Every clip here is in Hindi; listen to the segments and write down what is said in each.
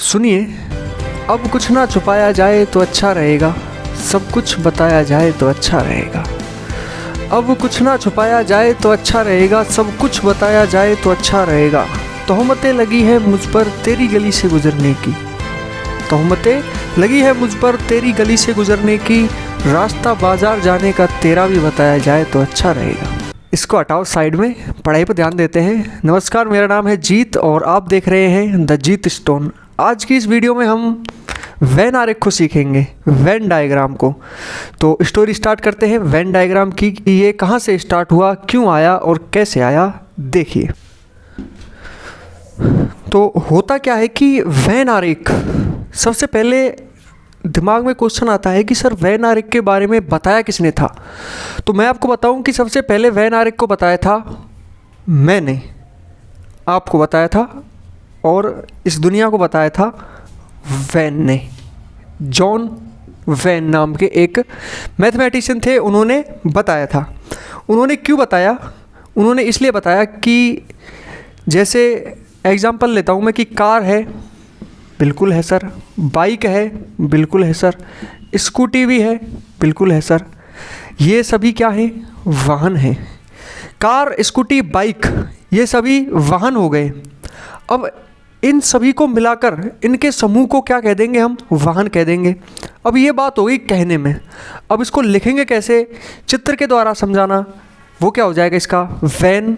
सुनिए, अब कुछ ना छुपाया जाए तो अच्छा रहेगा, सब कुछ बताया जाए तो अच्छा रहेगा। अब कुछ ना छुपाया जाए तो अच्छा रहेगा, सब कुछ बताया जाए तो अच्छा रहेगा। तोहमतें लगी है मुझ पर तेरी गली से गुजरने की, तोहमतें लगी है मुझ पर तेरी गली से गुजरने की। रास्ता बाजार जाने का तेरा भी बताया जाए तो अच्छा रहेगा। इसको हटाओ साइड में, पढ़ाई पर ध्यान देते हैं। नमस्कार, मेरा नाम है जीत और आप देख रहे हैं द जीत स्टोन। आज की इस वीडियो में हम वेन आरेख को सीखेंगे, वेन डायग्राम को। तो स्टोरी स्टार्ट करते हैं वेन डायग्राम की। ये कहाँ से स्टार्ट हुआ, क्यों आया और कैसे आया, देखिए। तो होता क्या है कि वेन आरेख, सबसे पहले दिमाग में क्वेश्चन आता है कि सर वेन आरेख के बारे में बताया किसने था। तो मैं आपको बताऊं कि सबसे पहले वेन आरेख को बताया था मैंने, आपको बताया था, और इस दुनिया को बताया था वेन ने। जॉन वेन नाम के एक मैथमेटिशियन थे, उन्होंने बताया था। उन्होंने क्यों बताया? उन्होंने इसलिए बताया कि जैसे एग्जांपल लेता हूँ मैं कि कार है, बिल्कुल है सर। बाइक है, बिल्कुल है सर। स्कूटी भी है, बिल्कुल है सर। ये सभी क्या हैं? वाहन हैं। कार, स्कूटी, बाइक, ये सभी वाहन हो गए। अब इन सभी को मिलाकर इनके समूह को क्या कह देंगे? हम वाहन कह देंगे। अब ये बात हो गई कहने में। अब इसको लिखेंगे कैसे? चित्र के द्वारा समझाना। वो क्या हो जाएगा? इसका वेन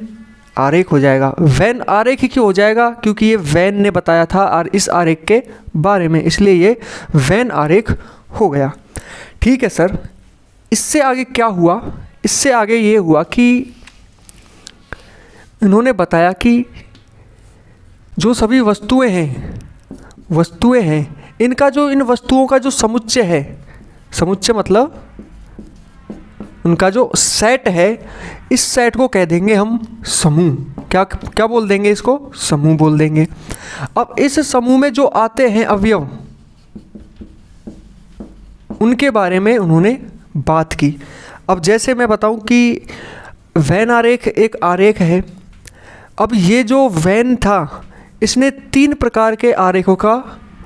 आरेख हो जाएगा। वेन आरेख ही क्यों हो जाएगा? क्योंकि ये वेन ने बताया था और इस आरेख के बारे में, इसलिए ये वेन आरेख हो गया। ठीक है सर, इससे आगे क्या हुआ? इससे आगे ये हुआ कि इन्होंने बताया कि जो सभी वस्तुएं हैं, इनका जो, इन वस्तुओं का जो समुच्चय है, समुच्चय मतलब उनका जो सेट है, इस सेट को कह देंगे हम समूह। क्या क्या बोल देंगे इसको? समूह बोल देंगे। अब इस समूह में जो आते हैं अवयव, उनके बारे में उन्होंने बात की। अब जैसे मैं बताऊं कि वेन आरेख एक आरेख है। अब ये जो वेन था, इसने 3 प्रकार के आरेखों का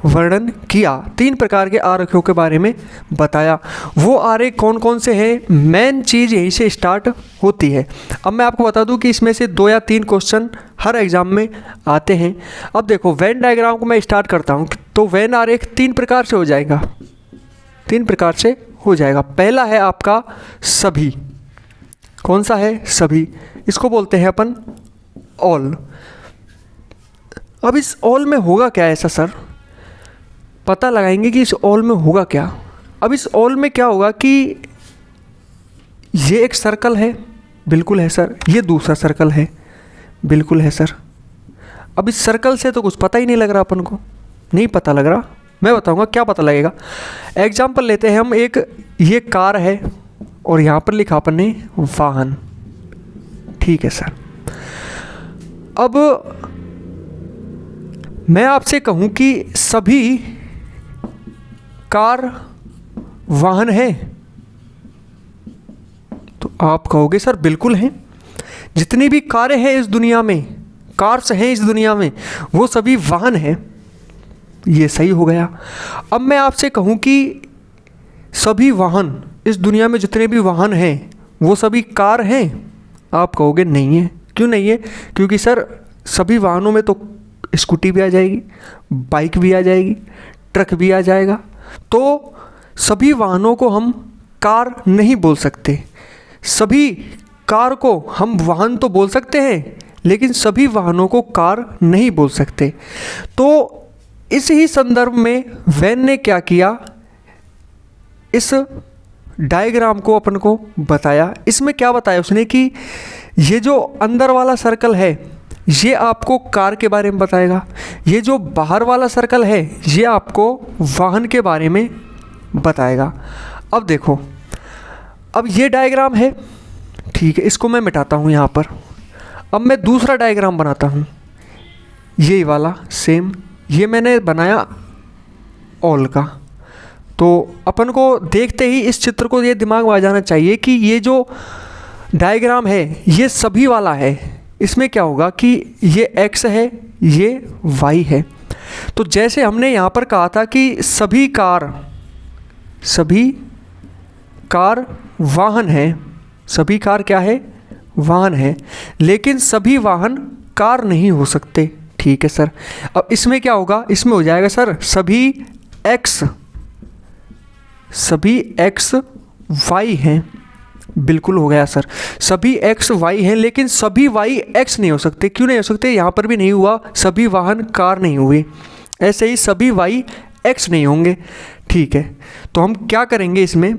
वर्णन किया, 3 प्रकार के आरेखों के बारे में बताया। वो आरेख कौन कौन से हैं? मेन चीज़ यहीं से स्टार्ट होती है। अब मैं आपको बता दूं कि इसमें से 2 या 3 क्वेश्चन हर एग्ज़ाम में आते हैं। अब देखो, वेन डायग्राम को मैं स्टार्ट करता हूं तो वेन आरेख 3 प्रकार से हो जाएगा, 3 प्रकार से हो जाएगा। पहला है आपका सभी। कौन सा है? सभी। इसको बोलते हैं अपन ऑल। अब इस ऑल में होगा क्या ऐसा सर? पता लगाएंगे कि इस ऑल में होगा क्या। अब इस ऑल में क्या होगा कि ये एक सर्कल है, बिल्कुल है सर। ये दूसरा सर्कल है, बिल्कुल है सर। अब इस सर्कल से तो कुछ पता ही नहीं लग रहा अपन को, नहीं पता लग रहा। मैं बताऊंगा क्या पता लगेगा। एग्जाम्पल लेते हैं हम, एक ये कार है और यहाँ पर लिखा अपन ने वाहन। ठीक है सर। अब मैं आपसे कहूं कि सभी कार वाहन है, तो आप कहोगे सर बिल्कुल हैं। जितनी भी कारें हैं इस दुनिया में, कार्स हैं इस दुनिया में, वो सभी वाहन हैं। ये सही हो गया। अब मैं आपसे कहूं कि सभी वाहन, इस दुनिया में जितने भी वाहन हैं वो सभी कार हैं, आप कहोगे नहीं है। क्यों नहीं है? क्योंकि सर सभी वाहनों में तो स्कूटी भी आ जाएगी, बाइक भी आ जाएगी, ट्रक भी आ जाएगा। तो सभी वाहनों को हम कार नहीं बोल सकते। सभी कार को हम वाहन तो बोल सकते हैं, लेकिन सभी वाहनों को कार नहीं बोल सकते। तो इस ही संदर्भ में वेन ने क्या किया, इस डायग्राम को अपन को बताया। इसमें क्या बताया उसने कि ये जो अंदर वाला सर्कल है, ये आपको कार के बारे में बताएगा। ये जो बाहर वाला सर्कल है, ये आपको वाहन के बारे में बताएगा। अब देखो, अब ये डायग्राम है, ठीक है, इसको मैं मिटाता हूँ यहाँ पर। अब मैं दूसरा डायग्राम बनाता हूँ, यही वाला सेम। ये मैंने बनाया ऑल का। तो अपन को देखते ही इस चित्र को ये दिमाग में आ जाना चाहिए कि ये जो डायग्राम है ये सभी वाला है। इसमें क्या होगा कि ये x है, ये y है। तो जैसे हमने यहाँ पर कहा था कि सभी कार वाहन हैं, सभी कार क्या है, वाहन है, लेकिन सभी वाहन कार नहीं हो सकते। ठीक है सर, अब इसमें क्या होगा, इसमें हो जाएगा सर सभी एक्स वाई हैं। बिल्कुल हो गया सर, सभी एक्स वाई हैं, लेकिन सभी वाई एक्स नहीं हो सकते। क्यों नहीं हो सकते, यहाँ पर भी नहीं हुआ, सभी वाहन कार नहीं हुए, ऐसे ही सभी वाई एक्स नहीं होंगे। ठीक है, तो हम क्या करेंगे, इसमें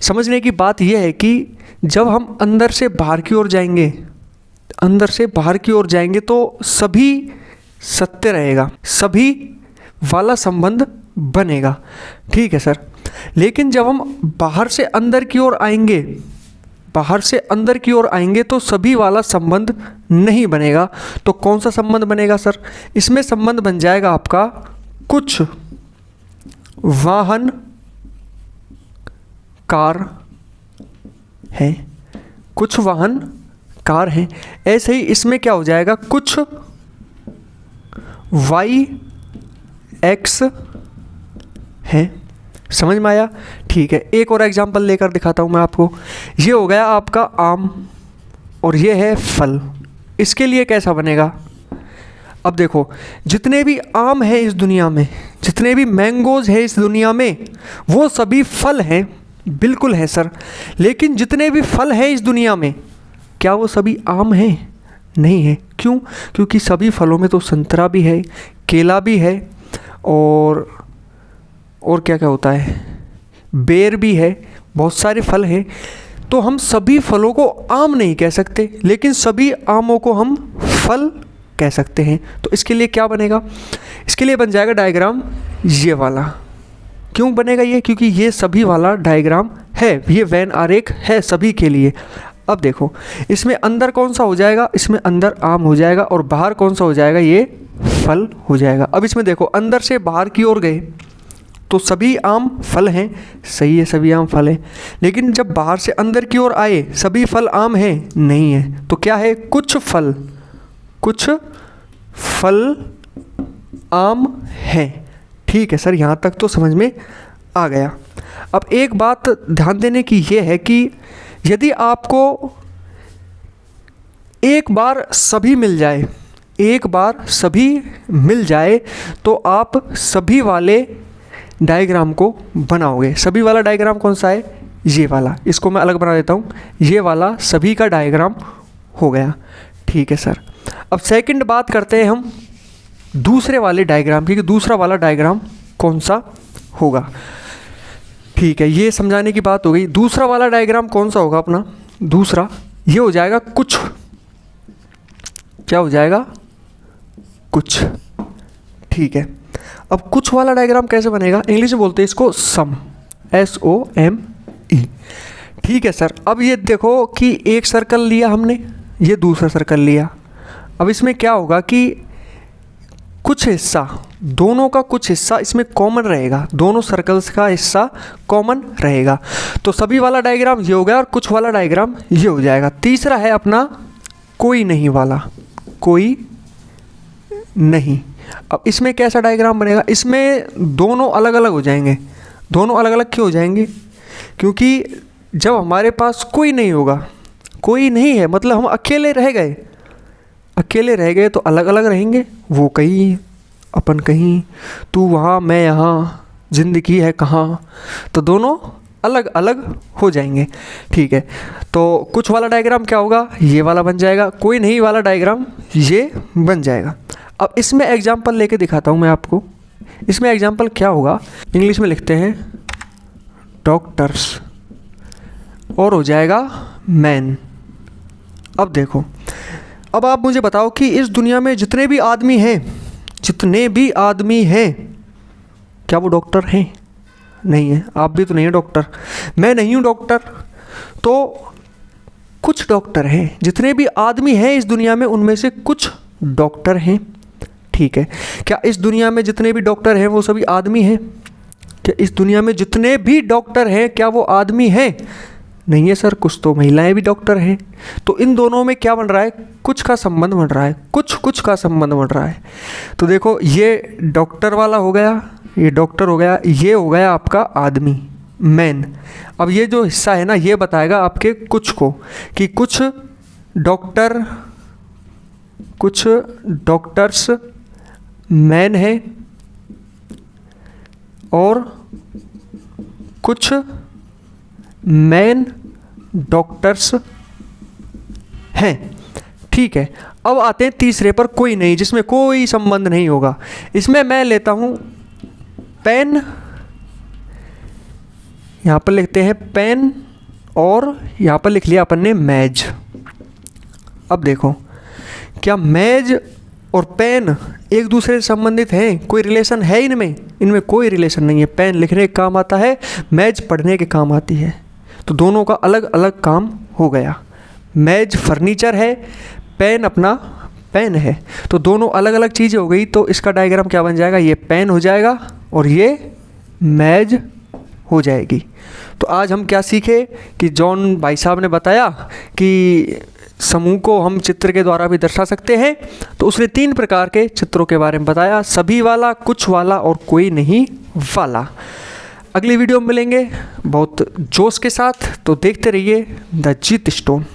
समझने की बात यह है कि जब हम अंदर से बाहर की ओर जाएंगे तो सभी सत्य रहेगा, सभी वाला संबंध बनेगा। ठीक है सर, लेकिन जब हम बाहर से अंदर की ओर आएंगे तो सभी वाला संबंध नहीं बनेगा। तो कौन सा संबंध बनेगा सर, इसमें संबंध बन जाएगा आपका कुछ वाहन कार हैं, ऐसे ही इसमें क्या हो जाएगा, कुछ वाई एक्स है। समझ में आया? ठीक है, एक और एग्जांपल लेकर दिखाता हूँ मैं आपको। ये हो गया आपका आम और ये है फल। इसके लिए कैसा बनेगा, अब देखो, जितने भी आम हैं इस दुनिया में, जितने भी मैंगोज़ हैं इस दुनिया में, वो सभी फल हैं। बिल्कुल है सर, लेकिन जितने भी फल हैं इस दुनिया में, क्या वो सभी आम हैं? नहीं है। क्यों? क्योंकि सभी फलों में तो संतरा भी है, केला भी है, और क्या क्या होता है, बेर भी है, बहुत सारे फल हैं। तो हम सभी फलों को आम नहीं कह सकते, लेकिन सभी आमों को हम फल कह सकते हैं। तो इसके लिए क्या बनेगा, इसके लिए बन जाएगा डायग्राम ये वाला। क्यों बनेगा ये? क्योंकि ये सभी वाला डायग्राम है, ये वेन आरेख है सभी के लिए। अब देखो, इसमें अंदर कौन सा हो जाएगा, इसमें अंदर आम हो जाएगा, और बाहर कौन सा हो जाएगा, ये फल हो जाएगा। अब इसमें देखो, अंदर से बाहर की ओर गए तो सभी आम फल हैं, सही है, सभी आम फल हैं, लेकिन जब बाहर से अंदर की ओर आए सभी फल आम हैं, नहीं है। तो क्या है, कुछ फल आम हैं। ठीक है सर, यहाँ तक तो समझ में आ गया। अब एक बात ध्यान देने की ये है कि यदि आपको एक बार सभी मिल जाए तो आप सभी वाले डायग्राम को बनाओगे। सभी वाला डायग्राम कौन सा है, ये वाला, इसको मैं अलग बना देता हूँ, ये वाला सभी का डायग्राम हो गया। ठीक है सर, अब सेकंड बात करते हैं हम दूसरे वाले डायग्राम की, कि दूसरा वाला डायग्राम कौन सा होगा। ठीक है, ये समझाने की बात हो गई। दूसरा वाला डायग्राम कौन सा होगा अपना, दूसरा ये हो जाएगा कुछ, क्या हो जाएगा, कुछ। ठीक है, अब कुछ वाला डायग्राम कैसे बनेगा, इंग्लिश में बोलते हैं इसको सम, SOME। ठीक है सर, अब ये देखो कि एक सर्कल लिया हमने, ये दूसरा सर्कल लिया। अब इसमें क्या होगा कि कुछ हिस्सा, दोनों का कुछ हिस्सा इसमें कॉमन रहेगा, दोनों सर्कल्स का हिस्सा कॉमन रहेगा। तो सभी वाला डायग्राम ये हो गया और कुछ वाला डायग्राम ये हो जाएगा। तीसरा है अपना कोई नहीं वाला, कोई नहीं। अब इसमें कैसा डायग्राम बनेगा, इसमें दोनों अलग अलग हो जाएंगे। दोनों अलग अलग क्यों हो जाएंगे, क्योंकि जब हमारे पास कोई नहीं होगा, कोई नहीं है मतलब हम अकेले रह गए तो अलग अलग रहेंगे। वो कहीं, अपन कहीं, तू वहाँ मैं यहाँ, ज़िंदगी है कहाँ, तो दोनों अलग अलग हो जाएंगे। ठीक है, तो कुछ वाला डायग्राम क्या होगा, ये वाला बन जाएगा, कोई नहीं वाला डायग्राम ये बन जाएगा। अब इसमें एग्जाम्पल लेके दिखाता हूँ मैं आपको। इसमें एग्जाम्पल क्या होगा, इंग्लिश में लिखते हैं डॉक्टर्स, और हो जाएगा मैन। अब देखो, अब आप मुझे बताओ कि इस दुनिया में जितने भी आदमी हैं, क्या वो डॉक्टर हैं? नहीं है। आप भी तो नहीं है डॉक्टर, मैं नहीं हूँ डॉक्टर, तो कुछ डॉक्टर हैं। जितने भी आदमी हैं इस दुनिया में, उनमें से कुछ डॉक्टर हैं। ठीक है, क्या इस दुनिया में जितने भी डॉक्टर हैं वो सभी आदमी हैं? क्या इस दुनिया में जितने भी डॉक्टर हैं क्या वो आदमी हैं? नहीं है सर, कुछ तो महिलाएं भी डॉक्टर हैं। तो इन दोनों में क्या बन रहा है, कुछ का संबंध बन रहा है, कुछ का संबंध बन रहा है। तो देखो ये डॉक्टर वाला हो गया, ये डॉक्टर हो गया, ये हो गया आपका आदमी मैन। अब ये जो हिस्सा है ना, ये बताएगा आपके कुछ को कि कुछ डॉक्टर्स मैन है और कुछ मैन डॉक्टर्स हैं। ठीक है, अब आते हैं तीसरे पर, कोई नहीं, जिसमें कोई संबंध नहीं होगा। इसमें मैं लेता हूं पेन, यहां पर लिखते हैं पेन, और यहां पर लिख लिया अपन ने मेज। अब देखो, क्या मेज और पेन एक दूसरे से संबंधित हैं, कोई रिलेशन है इनमें? इनमें कोई रिलेशन नहीं है। पेन लिखने के काम आता है, मेज पढ़ने के काम आती है। तो दोनों का अलग अलग काम हो गया। मेज फर्नीचर है, पेन अपना पेन है, तो दोनों अलग अलग चीज़ें हो गई। तो इसका डायग्राम क्या बन जाएगा, ये पेन हो जाएगा और ये मेज हो जाएगी। तो आज हम क्या सीखे कि जॉन भाई साहब ने बताया कि समूह को हम चित्र के द्वारा भी दर्शा सकते हैं। तो उसने 3 प्रकार के चित्रों के बारे में बताया, सभी वाला, कुछ वाला और कोई नहीं वाला। अगली वीडियो में मिलेंगे बहुत जोश के साथ, तो देखते रहिए द जीत स्टोन।